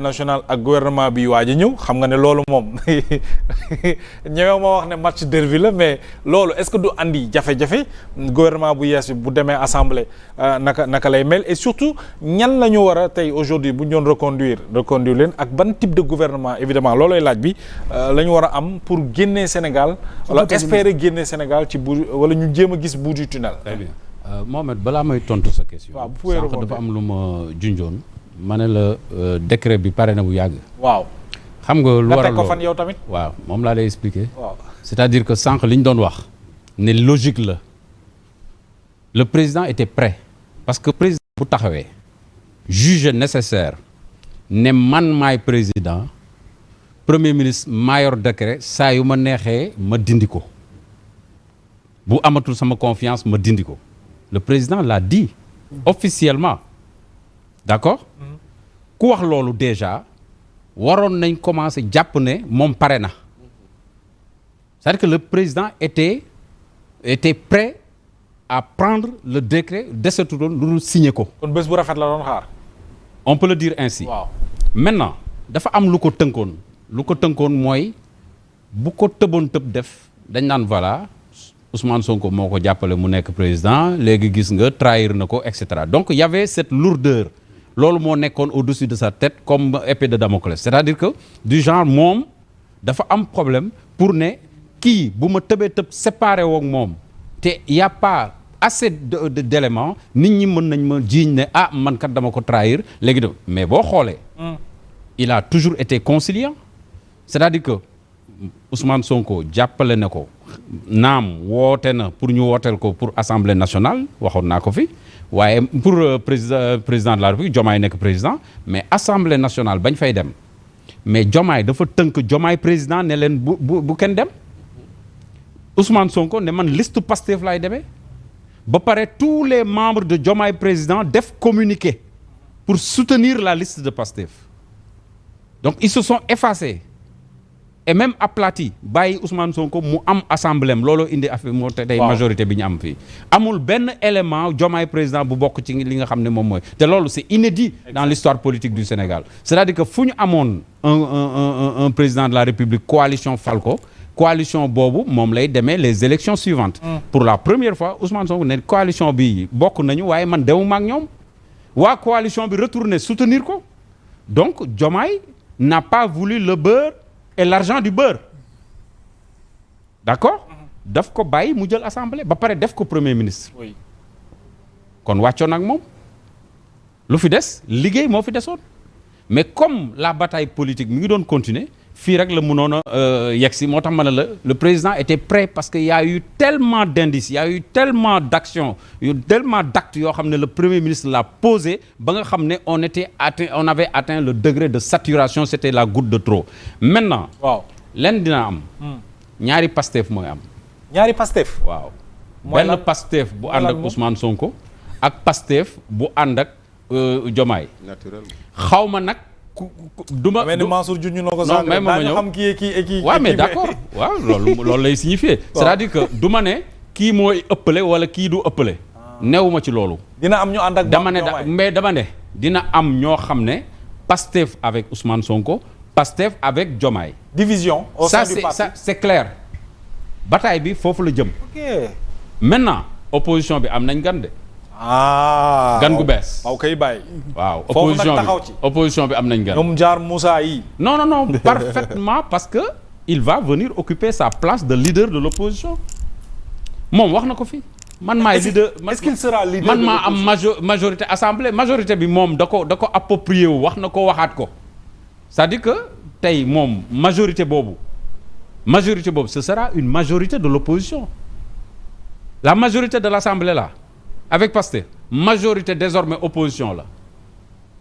national ak gouvernement bi waaj a ñëw xam nga ne loolu moom ñëwee ma wax ne match derby la mais loolu est-ce que du andi jafe-jafe gouvernement bu yees bi bu demee assemblée naka lay mel et surtout ñan la ñu war a tey aujourd'hui bu ñu doon reconduire leen ak ban type de gouvernement évidemment loolooy laaj bi la ñu war a am pour génnee Sénégal wala espérer génnee Sénégal ci bout wala ñu jéem a gis bout du tunnel. Très bien Mohamed balaa may tontu sa question. waaw bu sànq dafa am lu ma junjoon. ma ne la décret bi pare na bu yàgg. waaw xam nga lu waral ko fan yow tamit. waaw moom laa lay expliquer. waaw c'est-à-dire que sànq li ñu doon wax ne logique la le président était prêt parce que président bu taxawee juge nécessaire ne man maay président premier ministre maa yor décret saa yu ma neexee ma dindi ko bu amatul sama confiance ma dindi ko le président l'a dit officiellement. d'accord ku wax loolu déjà waroon nañ commencer jàpp ne moom pare na c'est-à-dire que le président était prêt à prendre le décret desetu doon lu dul signer ko. kon bés bu rafet la doon xaar. on peut le dire ainsi. waaw maintenant dafa am lu ko tënkoon mooy bu ko tëboon tëb def dañ naan voilà Ousmane Sonko moo ko jàppale mu nekk président léegi gis nga trahir na ko et cetera donc il y avait cette lourdeur. loolu moo nekkoon au-dessus de sa tête comme épée de Damoclès c'est-à-dire que du genre moom dafa am problème pour ne kii bu ma tëbee tëb séparé woog moom te y a pas assez d'éléments nit ñi mën nañ ma jiiñ ne ah man kat dama ko trahir léegi de mais boo xoolee il a toujours été conciliant c'est-à-dire que Ousmane Sonko jàppale na ko naam woote na pour ñu wooteel ko pour Assemblée nationale waxoon naa ko fi waaye pour président de la République Diomaye nekk président mais Assemblée nationale bañ fay dem mais Diomaye dafa tënk Diomaye président ne leen bu kenn dem Ousmane Sonko ne man liste Pastef laay demee ba pare tous les membres de Diomaye président def communiqué pour soutenir la liste de Pastef donc ils se sont effacés et même aplati bàyyi Ousmane Sonko mu am assemblée am looloo indi affaire moo tey majorité bi ñu am fii amul benn élément Diomaye président bu bokk ci li nga xam ne moom mooy te loolu c'est inédit dans l'histoire politique du Sénégal c'est-à-dire que fu ñu amoon un président de la République coalition fal ko coalition boobu moom lay demee les élections suivantes pour la première fois Ousmane Sonko ne coalition bi bokk nañu waaye man demuma ak ñoom waa coalition bi retourné soutenir ko donc Diomaye n'a pas voulu le beurre et l'argent du beurre d'accord daf ko bàyyi mu jël assemblée ba pare def ko premier ministre kon wàccoon ak moom lu fi des liggéey moo fi desoon mais comme la bataille politique mi ngi doon continuer fii rek la mënoon a yegsi moo tax ma ne la le président était prêt parce que y a eu tellement d'indices y a eu tellement d'actions tellement d'actes yoo xam ne le premier ministre l'a posé ba nga xam ne on avait atteint le degré de saturation c'était la goutte de trop maintenant waaw len dina am ñaari Pastef mooy am ñaari Pastef waaw benn Pastef bu ànd ak Ousmane Sonko ak Pastef bu ànd ak Diomaye xaw ma nag duma mais ni Mansour junj na ko non mais ma ñëw xam kii waaw mais d'accord waaw loolu lay signifier c'est-à-dire que du ma ne kii mooy ëppale wala kii du ëppale newuma ci loolu dina am ñu ànd ak dama ne dina am ñoo xam ne Pastef avec Ousmane Sonko Pastef avec Diomaye division au sein du parti ça c'est clair bataille bi foofu la jëm ok maintenant opposition bi am nañ gan de gan gu bees waaw kay bàyyi waaw foofu opposition bi am nañ gan ñoom jaar Moussa yi non parfaitement parce que il va venir occuper sa place de leader de l'opposition moom wax na ko fi man maay leader est-ce qu'il sera leader man maa am majorité assemblée majorité bi moom da ko approprié wu wax na ko waxaat ko c'est-à-dire que tey moom majorité boobu ce sera une majorité de l'opposition la majorité de l'assemblée là avec Pastef majorité désormais opposition la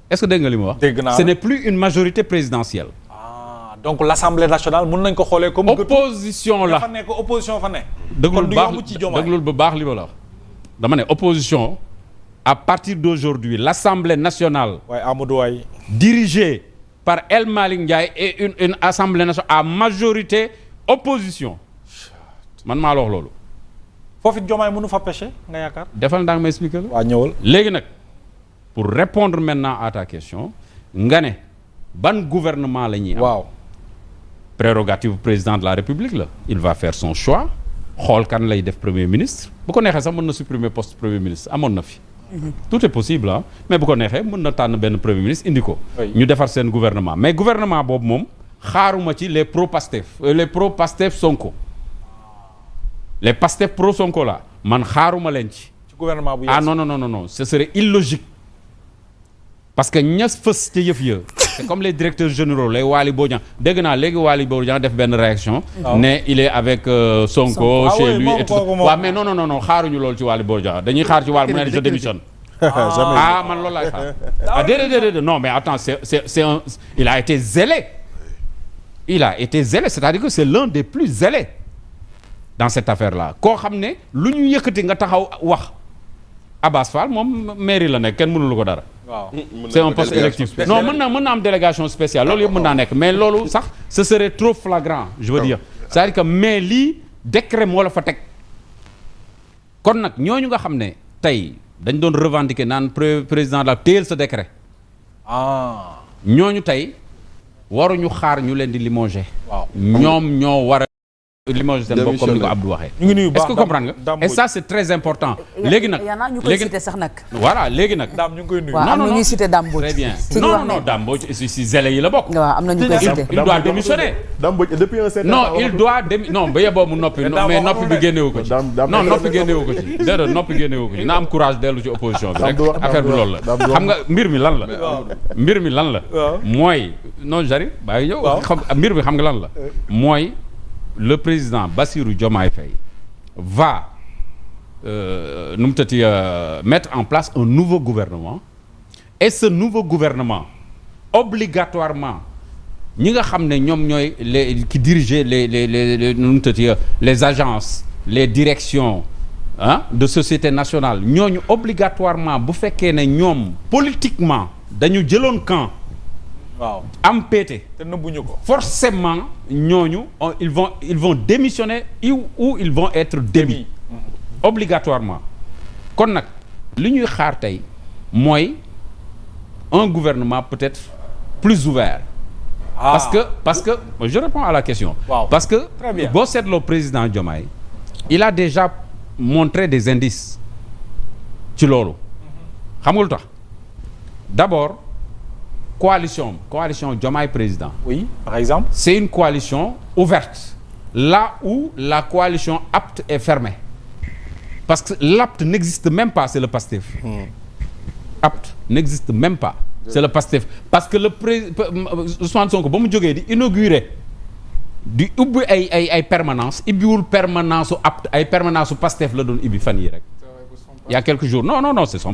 est-ce que dégg nga li ma wax ce n'est plus une majorité présidentielle donc l'Assemblée nationale mën nañ ko xoolee comme opposition la fa nekk opposition fa nekk déglul ba baax li ma la wax dama ne opposition à partir d'aujourd'hui l'Assemblée nationale Amadou Waye dirigée par El Malick Ndiaye et une Assemblée nationale à majorité opposition man maa la wax loolu foofu it Diomaye mënu fa pêcher nga yaakaar defal ndax ma expliquer la waaw ñëwal léegi nag pour répondre maintenant à ta question nga ne ban gouvernement la ñuy am. waaw prérogative président de la République la. il va faire son choix xool kan lay def premier ministre bu ko neexee sax mën na supprimer poste premier ministre amoon na fi. tout est possible ah mais bu ko neexee mën na tànn benn premier ministre indi ko. ñu defar seen gouvernement mais gouvernement boobu moom xaaruma ci les pro Pastef Sonko les Pastef pro Sonko la man xaaruma leen ci. ci gouvernement bu ah non ce serait illogique parce que ñas fës ca yëf ya c'est comme les directeurs généraux les Waly Bodian dégg naa léegi Waly Bodian def benn réaction ne il est avec Sonko chez lui et tout waaw mais non xaaruñu loolu ci Waly Bodian dañuy xaar ci Waly mu ne je démissionne man loolu laay xaar ah déedéet non mais attends c'est un il a été zélé c'est-à-dire que c'est l'un des plus zélés dans cette affaire-là koo xam ne lu ñu yëkkati nga taxaw wax Abass Fall moom mairie la nekk kenn mënulu ko dara. waaw c'est un poste électif non mën na am délégation spéciale loolu yëpp mën naa nekk mais loolu sax ce serait trop flagrant je veux dire c'est-à-dire que mais lii décret moo la fa teg kon nag ñooñu nga xam ne tey dañ doon revendiquer naan président de la téel sa décret ñooñu tey waruñu xaar ñu leen di limoger ñoom ñoo war a limoges seen bopp comme ni ko Abdou waxee. Est-ce que comprendre nga et ça c'est très important. léegi nag ñu koy cité sax nag. voilà léegi nag. Daam ñu ngi koy nuyu. waaw am na ñuy cité Dame Mbodj. très bien non Dame Mbodj si zélé yi la bokk. waaw am na ñu koy cité. il doit démissionner. Dame Mbodj depuis un certain non il doit non ba yeboo mu noppi mais noppi bi génnewu ko ci. non noppi génnewu ko ci déedéet noppi génnewu ko ci na am courage dellu ci opposition bi rek affaire bi loolu la. xam nga mbir mi lan la. mbir mi lan la. mooy non j'arrive bàyyi ñëw. xam mbir mi xam nga lan la mooy. Le président Bassirou Diomaye Faye va mettre en place un nouveau gouvernement et ce nouveau gouvernement obligatoirement ñi nga xam ne ñoom ñooy les qui diriger les agences les directions de société nationale ñooñu obligatoirement bu fekkee ne ñoom politiquement dañu jëloon camp waaw am pété te nëbbuñu ko forcément ñooñu ils vont démissionner ou ils vont être démis obligatoirement kon nag li ñuy xaar tey mooy un gouvernement peut-être plus ouvert parce que je réponds à la question parce que boo seetloo président Diomaye il a déjà montré des indices ci loolu xam nga lu tax d'abord coalition Diomaye président. Oui, par exemple. C'est une coalition ouverte. Là où la coalition APT est fermée. Parce que l'APT n'existe même pas, c'est le PASTEF. APT n'existe même pas, c'est le PASTEF. Parce que Ousmane Sonko ba mu jógee di inaugurer di ubbi ay permanence ibbiwul permanence su APT ay permanence su PASTEF la doon ibbi fan yi rek. Il y a quelques jours non c'est son